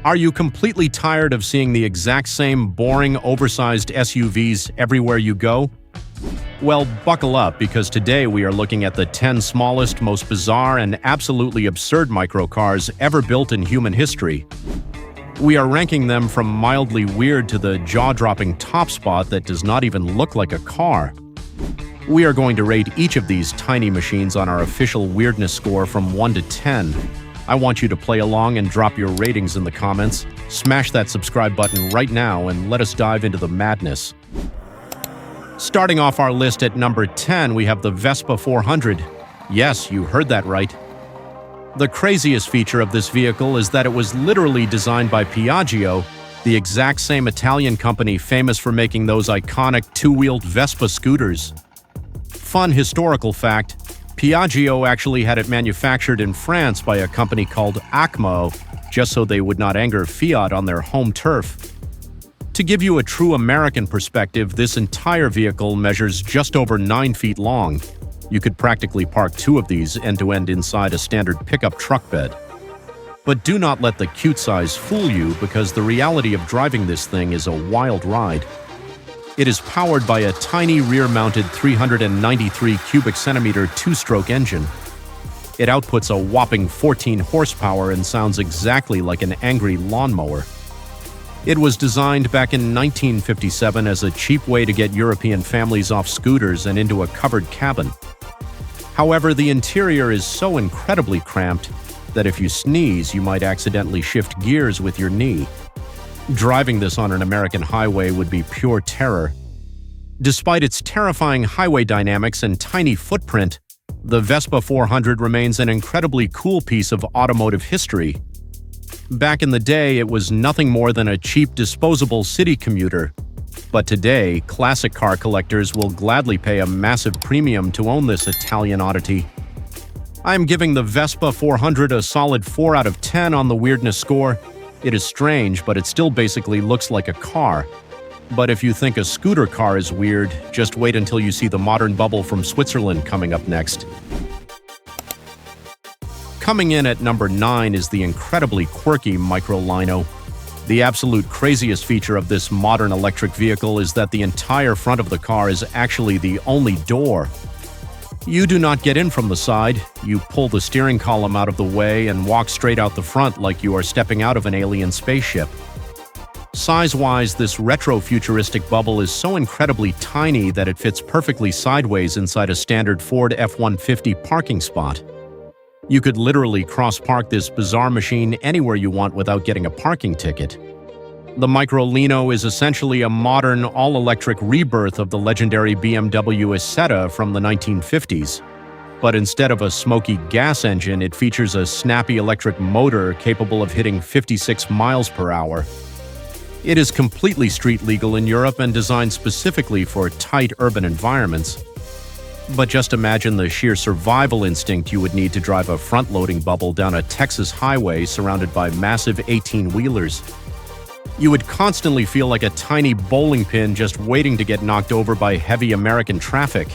Are you completely tired of seeing the exact same boring, oversized SUVs everywhere you go? Well, buckle up, because today we are looking at the 10 smallest, most bizarre, and absolutely absurd microcars ever built in human history. We are ranking them from mildly weird to the jaw-dropping top spot that does not even look like a car. We are going to rate each of these tiny machines on our official weirdness score from 1 to 10. I want you to play along and drop your ratings in the comments. Smash that subscribe button right now and let us dive into the madness. Starting off our list at number 10, we have the Vespa 400. Yes, you heard that right. The craziest feature of this vehicle is that it was literally designed by Piaggio, the exact same Italian company famous for making those iconic two-wheeled Vespa scooters. Fun historical fact: Piaggio actually had it manufactured in France by a company called Acmo, just so they would not anger Fiat on their home turf. To give you a true American perspective, this entire vehicle measures just over 9 feet long. You could practically park 2 of these end-to-end inside a standard pickup truck bed. But do not let the cute size fool you, because the reality of driving this thing is a wild ride. It is powered by a tiny rear-mounted 393 cubic centimeter two-stroke engine. It outputs a whopping 14 horsepower and sounds exactly like an angry lawnmower. It was designed back in 1957 as a cheap way to get European families off scooters and into a covered cabin. However, the interior is so incredibly cramped that if you sneeze, you might accidentally shift gears with your knee. Driving this on an American highway would be pure terror. Despite its terrifying highway dynamics and tiny footprint, the Vespa 400 remains an incredibly cool piece of automotive history. Back in the day, it was nothing more than a cheap disposable city commuter. But today, classic car collectors will gladly pay a massive premium to own this Italian oddity. I'm giving the Vespa 400 a solid 4 out of 10 on the weirdness score. It is strange, but it still basically looks like a car. But if you think a scooter car is weird, just wait until you see the modern bubble from Switzerland coming up next. Coming in at number 9 is the incredibly quirky Microlino. The absolute craziest feature of this modern electric vehicle is that the entire front of the car is actually the only door. You do not get in from the side. You pull the steering column out of the way and walk straight out the front like you are stepping out of an alien spaceship. Size-wise, this retro-futuristic bubble is so incredibly tiny that it fits perfectly sideways inside a standard Ford F-150 parking spot. You could literally cross-park this bizarre machine anywhere you want without getting a parking ticket. The Microlino is essentially a modern, all-electric rebirth of the legendary BMW Isetta from the 1950s. But instead of a smoky gas engine, it features a snappy electric motor capable of hitting 56 miles per hour. It is completely street legal in Europe and designed specifically for tight urban environments. But just imagine the sheer survival instinct you would need to drive a front-loading bubble down a Texas highway surrounded by massive 18-wheelers. You would constantly feel like a tiny bowling pin just waiting to get knocked over by heavy American traffic.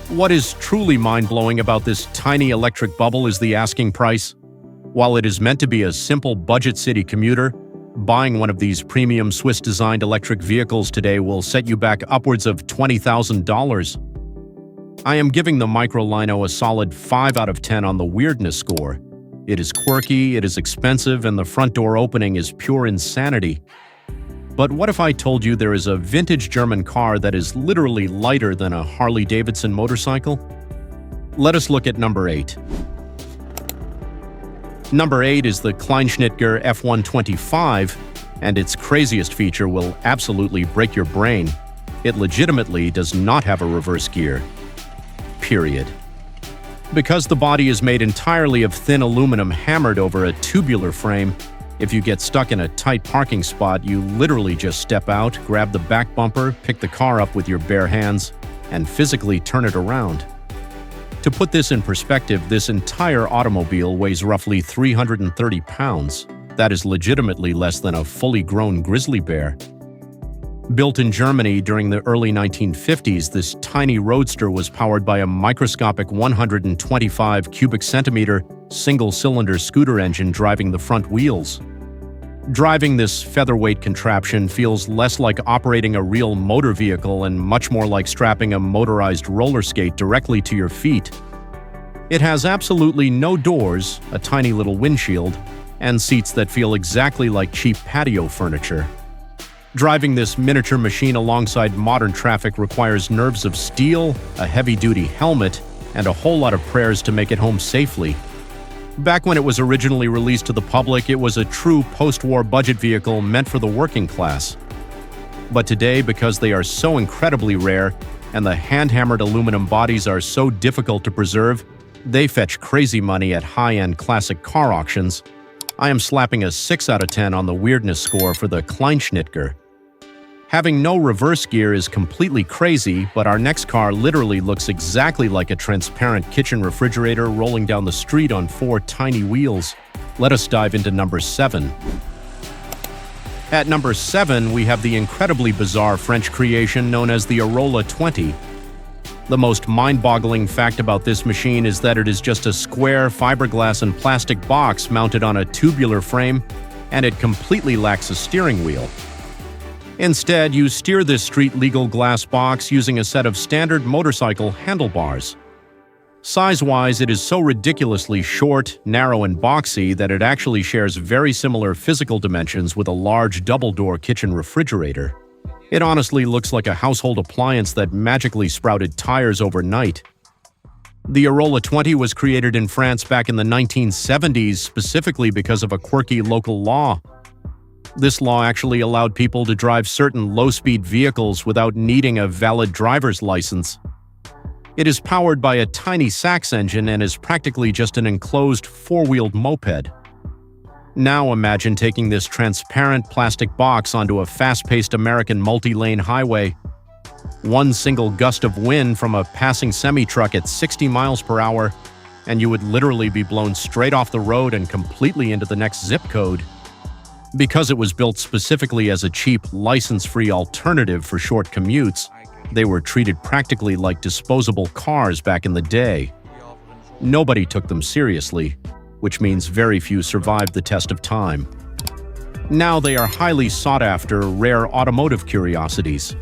What is truly mind-blowing about this tiny electric bubble is the asking price. While it is meant to be a simple budget city commuter, buying one of these premium Swiss-designed electric vehicles today will set you back upwards of $20,000. I am giving the Microlino a solid 5 out of 10 on the weirdness score. It is quirky, it is expensive, and the front door opening is pure insanity. But what if I told you there is a vintage German car that is literally lighter than a Harley-Davidson motorcycle? Let us look at number 8. Number 8 is the Kleinschnittger F-125, and its craziest feature will absolutely break your brain. It legitimately does not have a reverse gear. Period. Because the body is made entirely of thin aluminum hammered over a tubular frame, if you get stuck in a tight parking spot, you literally just step out, grab the back bumper, pick the car up with your bare hands, and physically turn it around. To put this in perspective, this entire automobile weighs roughly 330 pounds. That is legitimately less than a fully grown grizzly bear. Built in Germany during the early 1950s, this tiny roadster was powered by a microscopic 125 cubic centimeter single-cylinder scooter engine driving the front wheels. Driving this featherweight contraption feels less like operating a real motor vehicle and much more like strapping a motorized roller skate directly to your feet. It has absolutely no doors, a tiny little windshield, and seats that feel exactly like cheap patio furniture. Driving this miniature machine alongside modern traffic requires nerves of steel, a heavy-duty helmet, and a whole lot of prayers to make it home safely. Back when it was originally released to the public, it was a true post-war budget vehicle meant for the working class. But today, because they are so incredibly rare and the hand-hammered aluminum bodies are so difficult to preserve, they fetch crazy money at high-end classic car auctions. I am slapping a 6 out of 10 on the weirdness score for the Kleinschnittger. Having no reverse gear is completely crazy, but our next car literally looks exactly like a transparent kitchen refrigerator rolling down the street on 4 tiny wheels. Let us dive into number 7. At number 7, we have the incredibly bizarre French creation known as the Arola 20. The most mind-boggling fact about this machine is that it is just a square fiberglass and plastic box mounted on a tubular frame, and it completely lacks a steering wheel. Instead, you steer this street-legal glass box using a set of standard motorcycle handlebars. Size-wise, it is so ridiculously short, narrow, and boxy that it actually shares very similar physical dimensions with a large double-door kitchen refrigerator. It honestly looks like a household appliance that magically sprouted tires overnight. The Arola 20 was created in France back in the 1970s specifically because of a quirky local law. This law actually allowed people to drive certain low-speed vehicles without needing a valid driver's license. It is powered by a tiny Sachs engine and is practically just an enclosed four-wheeled moped. Now imagine taking this transparent plastic box onto a fast-paced American multi-lane highway. One single gust of wind from a passing semi-truck at 60 miles per hour, and you would literally be blown straight off the road and completely into the next zip code. Because it was built specifically as a cheap, license-free alternative for short commutes, they were treated practically like disposable cars back in the day. Nobody took them seriously, which means very few survived the test of time. Now they are highly sought-after, rare automotive curiosities.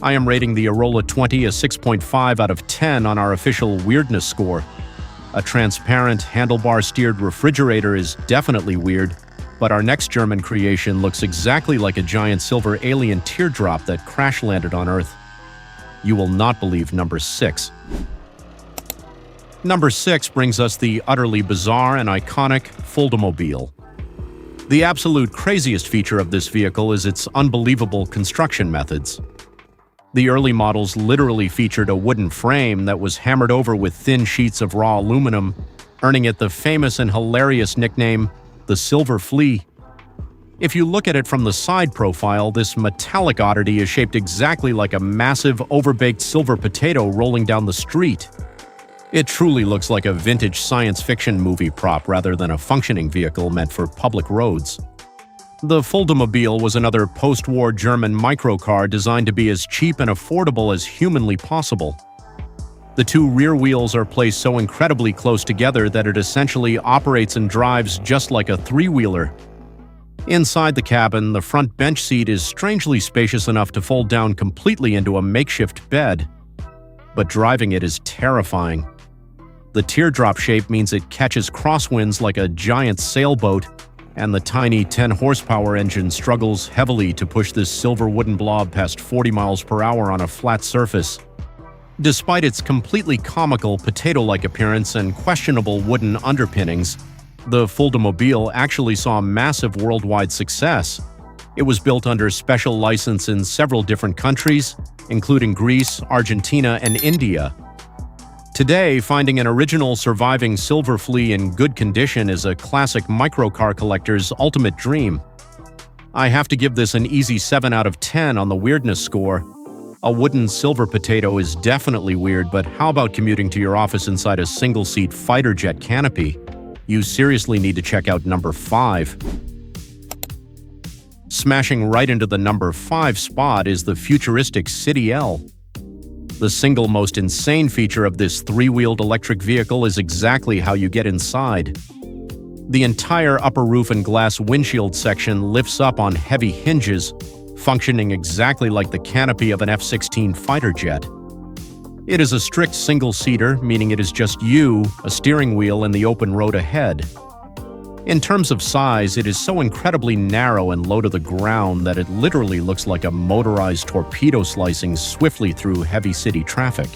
I am rating the Arola 20 a 6.5 out of 10 on our official weirdness score. A transparent, handlebar-steered refrigerator is definitely weird, but our next German creation looks exactly like a giant silver alien teardrop that crash-landed on Earth. You will not believe number 6. Number 6 brings us the utterly bizarre and iconic Fuldamobil. The absolute craziest feature of this vehicle is its unbelievable construction methods. The early models literally featured a wooden frame that was hammered over with thin sheets of raw aluminum, earning it the famous and hilarious nickname, the Silver Flea. If you look at it from the side profile, this metallic oddity is shaped exactly like a massive, overbaked silver potato rolling down the street. It truly looks like a vintage science fiction movie prop rather than a functioning vehicle meant for public roads. The Fuldamobil was another post-war German microcar designed to be as cheap and affordable as humanly possible. The two rear wheels are placed so incredibly close together that it essentially operates and drives just like a three-wheeler. Inside the cabin, the front bench seat is strangely spacious enough to fold down completely into a makeshift bed. But driving it is terrifying. The teardrop shape means it catches crosswinds like a giant sailboat, and the tiny 10-horsepower engine struggles heavily to push this silver wooden blob past 40 miles per hour on a flat surface. Despite its completely comical potato-like appearance and questionable wooden underpinnings, the Fuldamobil actually saw massive worldwide success. It was built under special license in several different countries, including Greece, Argentina, and India. Today, finding an original surviving Silver Flea in good condition is a classic microcar collector's ultimate dream. I have to give this an easy 7 out of 10 on the weirdness score. A wooden silver potato is definitely weird, but how about commuting to your office inside a single-seat fighter jet canopy? You seriously need to check out number 5. Smashing right into the number 5 spot is the futuristic CityEL. The single most insane feature of this three-wheeled electric vehicle is exactly how you get inside. The entire upper roof and glass windshield section lifts up on heavy hinges, functioning exactly like the canopy of an F-16 fighter jet. It is a strict single-seater, meaning it is just you, a steering wheel, and the open road ahead. In terms of size, it is so incredibly narrow and low to the ground that it literally looks like a motorized torpedo slicing swiftly through heavy city traffic.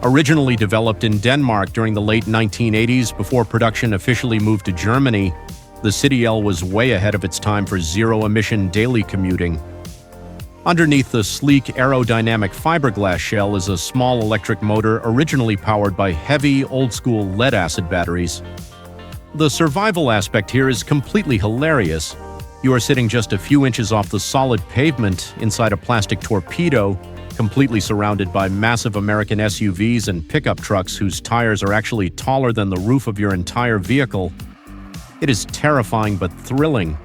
Originally developed in Denmark during the late 1980s before production officially moved to Germany, the CityEL was way ahead of its time for zero-emission daily commuting. Underneath the sleek aerodynamic fiberglass shell is a small electric motor originally powered by heavy, old-school lead-acid batteries. The survival aspect here is completely hilarious. You are sitting just a few inches off the solid pavement inside a plastic torpedo, completely surrounded by massive American SUVs and pickup trucks whose tires are actually taller than the roof of your entire vehicle. It is terrifying but thrilling.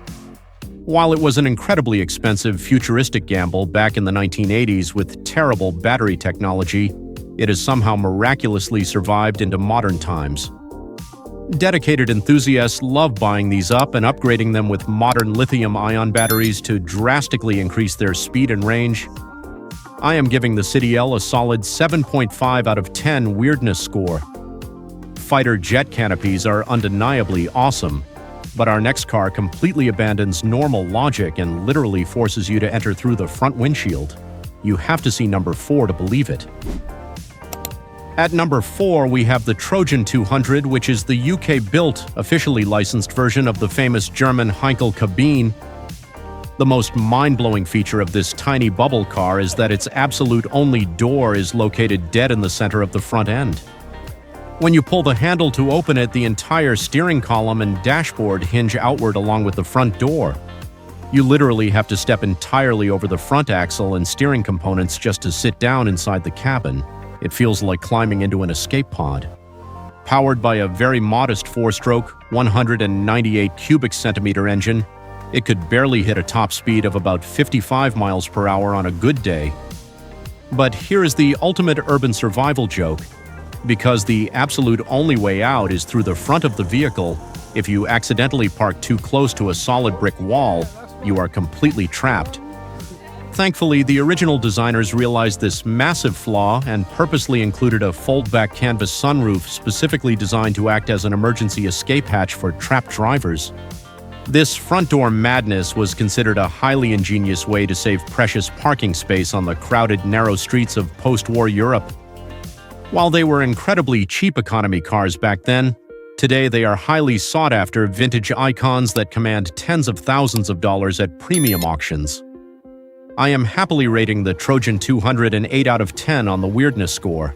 While it was an incredibly expensive, futuristic gamble back in the 1980s with terrible battery technology, it has somehow miraculously survived into modern times. Dedicated enthusiasts love buying these up and upgrading them with modern lithium-ion batteries to drastically increase their speed and range. I am giving the CityEL a solid 7.5 out of 10 weirdness score. Fighter jet canopies are undeniably awesome, but our next car completely abandons normal logic and literally forces you to enter through the front windshield. You have to see number 4 to believe it. At number 4, we have the Trojan 200, which is the UK-built, officially licensed version of the famous German Heinkel cabine. The most mind-blowing feature of this tiny bubble car is that its absolute only door is located dead in the center of the front end. When you pull the handle to open it, the entire steering column and dashboard hinge outward along with the front door. You literally have to step entirely over the front axle and steering components just to sit down inside the cabin. It feels like climbing into an escape pod. Powered by a very modest 4-stroke, 198 cubic centimeter engine, it could barely hit a top speed of about 55 miles per hour on a good day. But here is the ultimate urban survival joke. Because the absolute only way out is through the front of the vehicle, if you accidentally park too close to a solid brick wall, you are completely trapped. Thankfully, the original designers realized this massive flaw and purposely included a fold-back canvas sunroof specifically designed to act as an emergency escape hatch for trapped drivers. This front door madness was considered a highly ingenious way to save precious parking space on the crowded, narrow streets of post-war Europe. While they were incredibly cheap economy cars back then, today they are highly sought-after vintage icons that command tens of thousands of dollars at premium auctions. I am happily rating the Trojan 200 an 8 out of 10 on the weirdness score.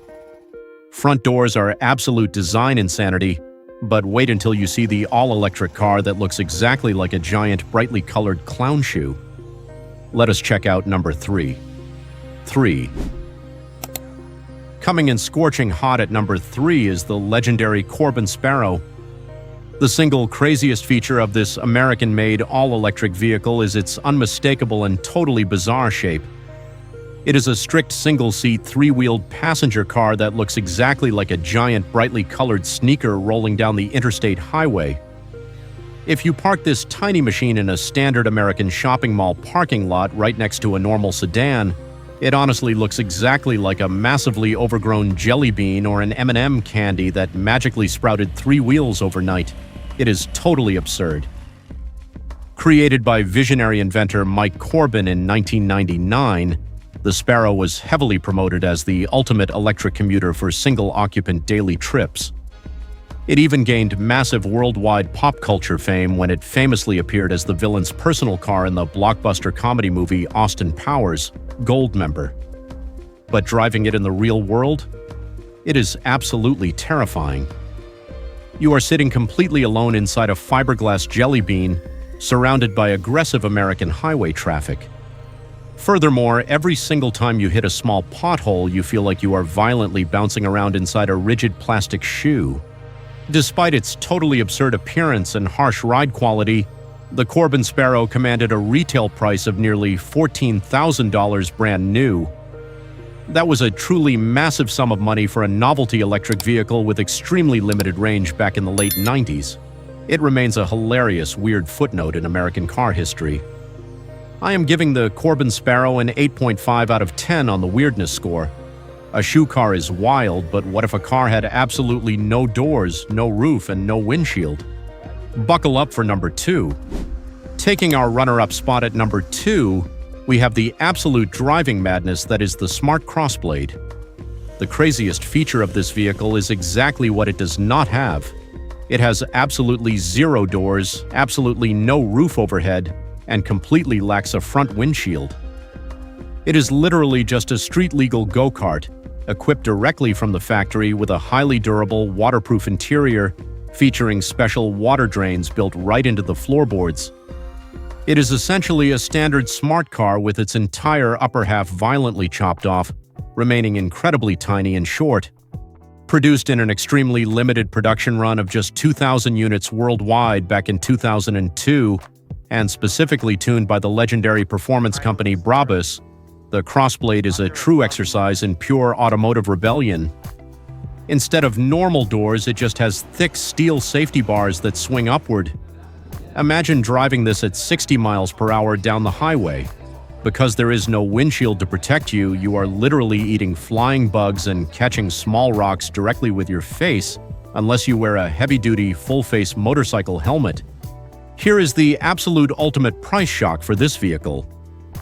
Front doors are absolute design insanity, but wait until you see the all-electric car that looks exactly like a giant, brightly colored clown shoe. Let us check out number 3. 3. Coming in scorching hot at number 3 is the legendary Corbin Sparrow. The single craziest feature of this American-made all-electric vehicle is its unmistakable and totally bizarre shape. It is a strict single-seat, 3-wheeled passenger car that looks exactly like a giant, brightly colored sneaker rolling down the interstate highway. If you park this tiny machine in a standard American shopping mall parking lot right next to a normal sedan, it honestly looks exactly like a massively overgrown jelly bean or an M&M candy that magically sprouted 3 wheels overnight. It is totally absurd. Created by visionary inventor Mike Corbin in 1999, the Sparrow was heavily promoted as the ultimate electric commuter for single-occupant daily trips. It even gained massive worldwide pop culture fame when it famously appeared as the villain's personal car in the blockbuster comedy movie Austin Powers, Goldmember. But driving it in the real world? It is absolutely terrifying. You are sitting completely alone inside a fiberglass jelly bean, surrounded by aggressive American highway traffic. Furthermore, every single time you hit a small pothole, you feel like you are violently bouncing around inside a rigid plastic shoe. Despite its totally absurd appearance and harsh ride quality, the Corbin Sparrow commanded a retail price of nearly $14,000 brand new. That was a truly massive sum of money for a novelty electric vehicle with extremely limited range back in the late 90s. It remains a hilarious, weird footnote in American car history. I am giving the Corbin Sparrow an 8.5 out of 10 on the weirdness score. A shoe car is wild, but what if a car had absolutely no doors, no roof, and no windshield? Buckle up for number 2. Taking our runner-up spot at number 2, we have the absolute driving madness that is the smart Crossblade. The craziest feature of this vehicle is exactly what it does not have. It has absolutely zero doors, absolutely no roof overhead, and completely lacks a front windshield. It is literally just a street-legal go-kart, equipped directly from the factory with a highly durable, waterproof interior featuring special water drains built right into the floorboards. It is essentially a standard smart car with its entire upper half violently chopped off, remaining incredibly tiny and short. Produced in an extremely limited production run of just 2,000 units worldwide back in 2002, and specifically tuned by the legendary performance company Brabus, the Crossblade is a true exercise in pure automotive rebellion. Instead of normal doors, it just has thick steel safety bars that swing upward. Imagine driving this at 60 miles per hour down the highway. Because there is no windshield to protect you, you are literally eating flying bugs and catching small rocks directly with your face, unless you wear a heavy-duty, full-face motorcycle helmet. Here is the absolute ultimate price shock for this vehicle.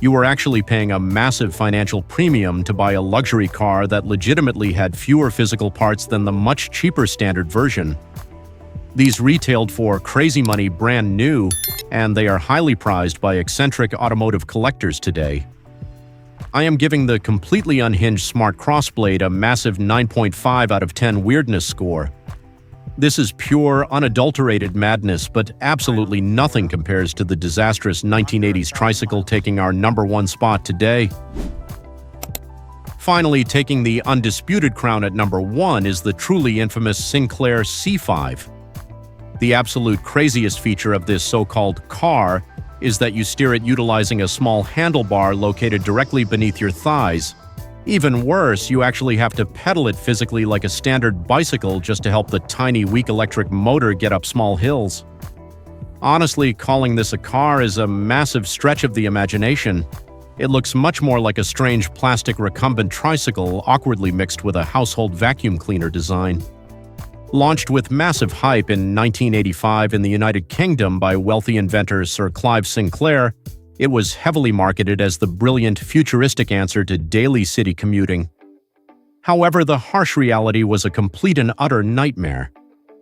You are actually paying a massive financial premium to buy a luxury car that legitimately had fewer physical parts than the much cheaper standard version. These retailed for crazy money brand new, and they are highly prized by eccentric automotive collectors today. I am giving the completely unhinged Smart Crossblade a massive 9.5 out of 10 weirdness score. This is pure, unadulterated madness, but absolutely nothing compares to the disastrous 1980s tricycle taking our number 1 spot today. Finally, taking the undisputed crown at number 1 is the truly infamous Sinclair C5. The absolute craziest feature of this so-called car is that you steer it utilizing a small handlebar located directly beneath your thighs. Even worse, you actually have to pedal it physically like a standard bicycle just to help the tiny, weak electric motor get up small hills. Honestly, calling this a car is a massive stretch of the imagination. It looks much more like a strange plastic recumbent tricycle awkwardly mixed with a household vacuum cleaner design. Launched with massive hype in 1985 in the United Kingdom by wealthy inventor Sir Clive Sinclair, it was heavily marketed as the brilliant, futuristic answer to daily city commuting. However, the harsh reality was a complete and utter nightmare.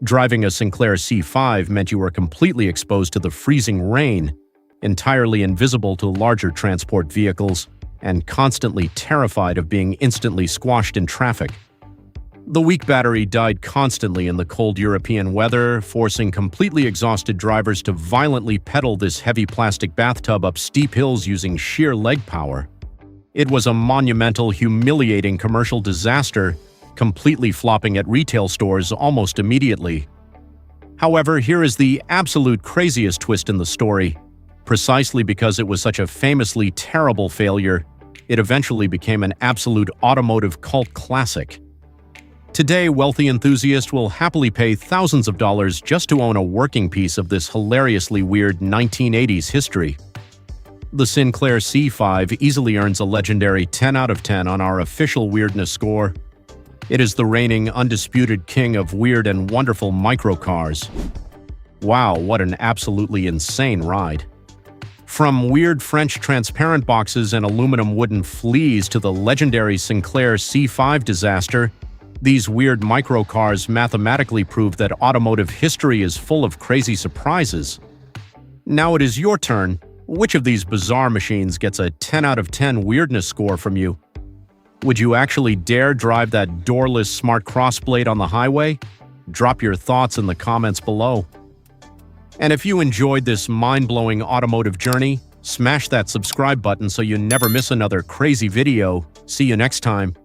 Driving a Sinclair C5 meant you were completely exposed to the freezing rain, entirely invisible to larger transport vehicles, and constantly terrified of being instantly squashed in traffic. The weak battery died constantly in the cold European weather, forcing completely exhausted drivers to violently pedal this heavy plastic bathtub up steep hills using sheer leg power. It was a monumental, humiliating commercial disaster, completely flopping at retail stores almost immediately. However, here is the absolute craziest twist in the story. Precisely because it was such a famously terrible failure, it eventually became an absolute automotive cult classic. Today, wealthy enthusiasts will happily pay thousands of dollars just to own a working piece of this hilariously weird 1980s history. The Sinclair C5 easily earns a legendary 10 out of 10 on our official weirdness score. It is the reigning, undisputed king of weird and wonderful microcars. Wow, what an absolutely insane ride. From weird French transparent boxes and aluminum wooden fleas to the legendary Sinclair C5 disaster, these weird microcars mathematically prove that automotive history is full of crazy surprises. Now it is your turn. Which of these bizarre machines gets a 10 out of 10 weirdness score from you? Would you actually dare drive that doorless smart Crossblade on the highway? Drop your thoughts in the comments below. And if you enjoyed this mind-blowing automotive journey, smash that subscribe button so you never miss another crazy video. See you next time.